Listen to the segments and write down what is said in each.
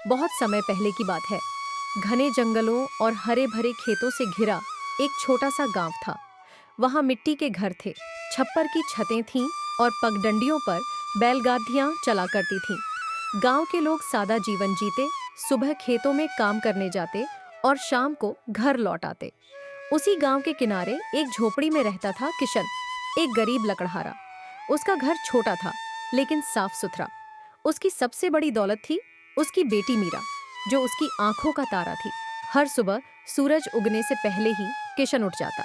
बहुत समय पहले की बात है। घने जंगलों और हरे भरे खेतों से घिरा एक छोटा सा गांव था। वहां मिट्टी के घर थे, छप्पर की छतें थीं और पगडंडियों पर बैलगाड़ियां चला करती थीं। गांव के लोग सादा जीवन जीते, सुबह खेतों में काम करने जाते और शाम को घर लौट आते। उसी गांव के किनारे एक झोपड़ी में रहता था किशन, एक गरीब लकड़हारा। उसका घर छोटा था लेकिन साफ सुथरा। उसकी सबसे बड़ी दौलत थी उसकी बेटी मीरा, जो उसकी आंखों का तारा थी। हर सुबह सूरज उगने से पहले ही किशन उठ जाता,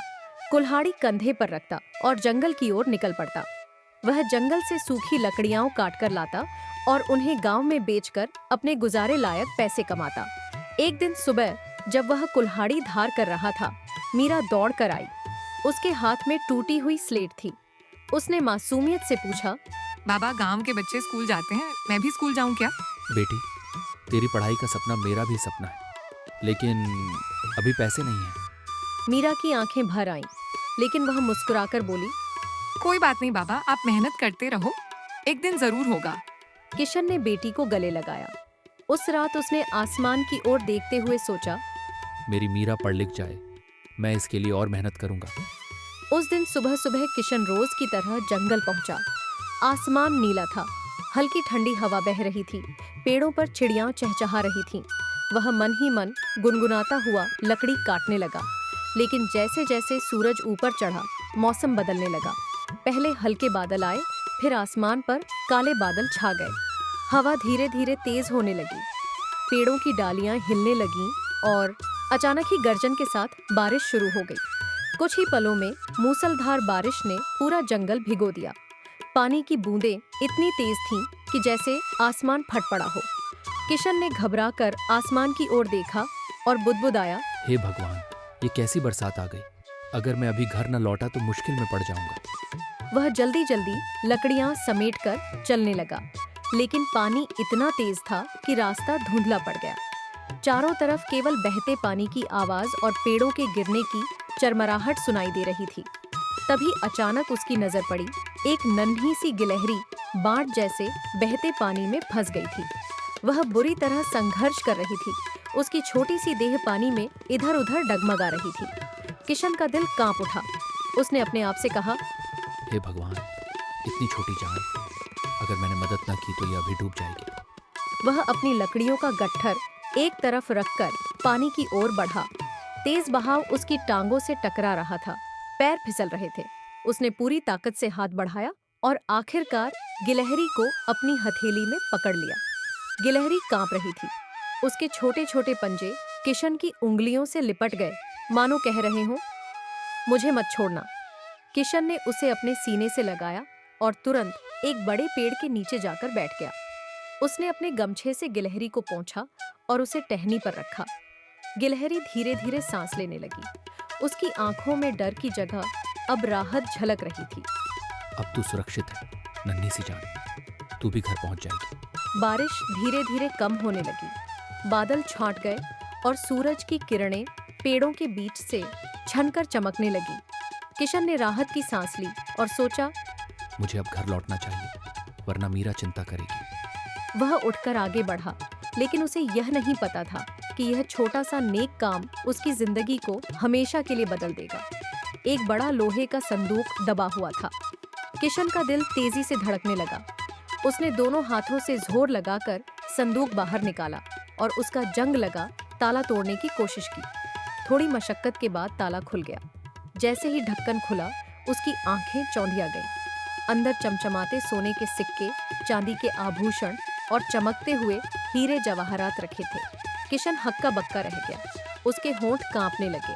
कुल्हाड़ी कंधे पर रखता और जंगल की ओर निकल पड़ता। वह जंगल से सूखी लकड़ियां काट कर लाता और उन्हें गांव में बेचकर अपने गुजारे लायक पैसे कमाता। एक दिन सुबह जब वह कुल्हाड़ी धार कर रहा था, मीरा दौड़ कर आई। उसके हाथ में टूटी हुई स्लेट थी। उसने मासूमियत से पूछा, बाबा, गांव के बच्चे स्कूल जाते हैं, मैं भी स्कूल जाऊं क्या? बेटी, तेरी पढ़ाई का सपना मेरा भी सपना है, लेकिन अभी पैसे नहीं हैं। मीरा की आंखें भर आईं, लेकिन वह मुस्कुराकर बोली, कोई बात नहीं बाबा, आप मेहनत करते रहो, एक दिन जरूर होगा। किशन ने बेटी को गले लगाया। उस रात उसने आसमान की ओर देखते हुए सोचा, मेरी मीरा पढ़ लिख जाए, मैं इसके लिए और मेहनत करूंगा। उस दिन सुबह सुबह किशन रोज की तरह जंगल पहुंचा। आसमान नीला था, हल्की ठंडी हवा बह रही थी, पेड़ों पर चिड़ियां चहचहा रही थीं। वह मन ही मन गुनगुनाता हुआ लकड़ी काटने लगा। लेकिन जैसे जैसे सूरज ऊपर चढ़ा, मौसम बदलने लगा। पहले हल्के बादल आए, फिर आसमान पर काले बादल छा गए। हवा धीरे धीरे तेज होने लगी, पेड़ों की डालियां हिलने लगीं और अचानक ही गर्जन के साथ बारिश शुरू हो गई। कुछ ही पलों में मूसलधार बारिश ने पूरा जंगल भिगो दिया। पानी की बूंदें इतनी तेज थीं कि जैसे आसमान फट पड़ा हो। किशन ने घबराकर आसमान की ओर देखा और बुदबुदाया, हे भगवान, ये कैसी बरसात आ गई। अगर मैं अभी घर न लौटा तो मुश्किल में पड़ जाऊंगा। वह जल्दी जल्दी लकड़ियां समेटकर चलने लगा, लेकिन पानी इतना तेज था कि रास्ता धुंधला पड़ गया। चारों तरफ केवल बहते पानी की आवाज और पेड़ों के गिरने की चरमराहट सुनाई दे रही थी। तभी अचानक उसकी नजर पड़ी, एक नन्ही सी गिलहरी बाढ़ जैसे बहते पानी में फंस गई थी। वह बुरी तरह संघर्ष कर रही थी। उसकी छोटी सी देह पानी में इधर उधर डगमगा रही थी। किशन का दिल कांप उठा। उसने अपने आप से कहा, हे भगवान, इतनी छोटी जान, अगर मैंने मदद न की तो ये अभी डूब जाएगी। वह अपनी लकड़ियों का गट्ठर एक तरफ रखकर पानी की ओर बढ़ा। तेज बहाव उसकी टांगों से टकरा रहा था, पैर फिसल रहे थे। उसने पूरी ताकत से हाथ बढ़ाया और आखिरकार गिलहरी को अपनी हथेली में पकड़ लिया। गिलहरी कांप रही थी। उसके छोटे छोटे पंजे किशन की उंगलियों से लिपट गए, मानो कह रहे हों, मुझे मत छोड़ना। किशन ने उसे अपने सीने से लगाया और तुरंत एक बड़े पेड़ के नीचे जाकर बैठ गया। उसने अपने गमछे से गिलहरी को पोंछा और उसे टहनी पर रखा। गिलहरी धीरे धीरे सांस लेने लगी। उसकी आंखों में डर की जगह अब राहत झलक रही थी। अब तू सुरक्षित है नन्ही सी जान, तू भी घर पहुंच जाएगी। बारिश धीरे धीरे कम होने लगी। बादल छांट गए और सूरज की किरणें पेड़ों के बीच से छनकर चमकने लगी। किशन ने राहत की सांस ली और सोचा, मुझे अब घर लौटना चाहिए, वरना मीरा चिंता करेगी। वह उठकर आगे बढ़ा, लेकिन उसे यह नहीं पता था कि यह छोटा सा नेक काम उसकी जिंदगी को हमेशा के लिए बदल देगा। एक बड़ा लोहे का संदूक दबा हुआ था। किशन का दिल तेजी से धड़कने लगा। उसने दोनों हाथों से जोर लगाकर संदूक बाहर निकाला और उसका जंग लगा ताला तोड़ने की कोशिश की। थोड़ी मशक्कत के बाद ताला खुल गया। जैसे ही ढक्कन खुला, उसकी आंखें चौंधिया गईं। अंदर चमचमाते सोने के सिक्के, चांदी के आभूषण और चमकते हुए हीरे जवाहरात रखे थे। किशन हक्का बक्का रह गया। उसके होंठ कांपने लगे।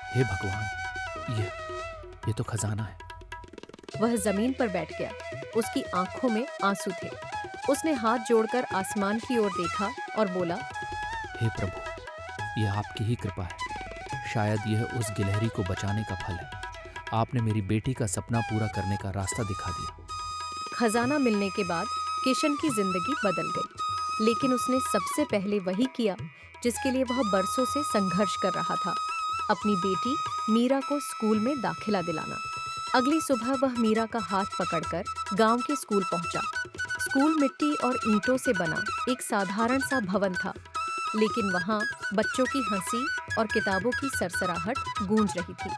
हे भगवान, ये तो खजाना है। वह जमीन पर बैठ गया। उसकी आंखों में आंसू थे। उसने हाथ जोड़कर आसमान की ओर देखा और बोला, हे प्रभु, यह आपकी ही कृपा है। शायद यह उस गिलहरी को बचाने का फल है। आपने मेरी बेटी का सपना पूरा करने का रास्ता दिखा दिया। खजाना मिलने के बाद किशन की जिंदगी बदल गई, लेकिन उसने सबसे पहले वही किया जिसके लिए वह बरसों से संघर्ष कर रहा था, अपनी बेटी मीरा को स्कूल में दाखिला दिलाना। अगली सुबह वह मीरा का हाथ पकड़कर गांव के स्कूल पहुंचा। स्कूल मिट्टी और ईंटों से बना एक साधारण सा भवन था, लेकिन वहाँ बच्चों की हंसी और किताबों की सरसराहट गूंज रही थी।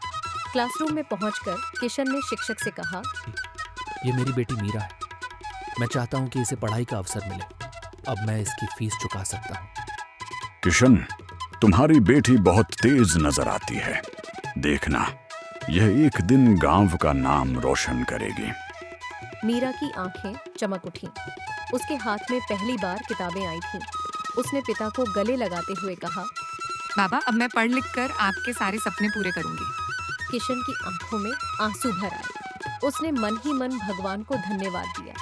क्लासरूम में पहुंचकर किशन ने शिक्षक से कहा, ये मेरी बेटी मीरा है। मैं चाहता हूँ कि इसे पढ़ाई का अवसर मिले। अब मैं इसकी फीस चुका सकता हूँ। किशन, तुम्हारी बेटी बहुत तेज नजर आती है। देखना, यह एक दिन गांव का नाम रोशन करेगी। मीरा की आंखें चमक उठीं। उसके हाथ में पहली बार किताबें आई थीं। उसने पिता को गले लगाते हुए कहा, बाबा अब मैं पढ़ लिख कर आपके सारे सपने पूरे करूंगी। किशन की आंखों में आंसू भर आए। उसने मन ही मन भगवान को धन्यवाद दिया।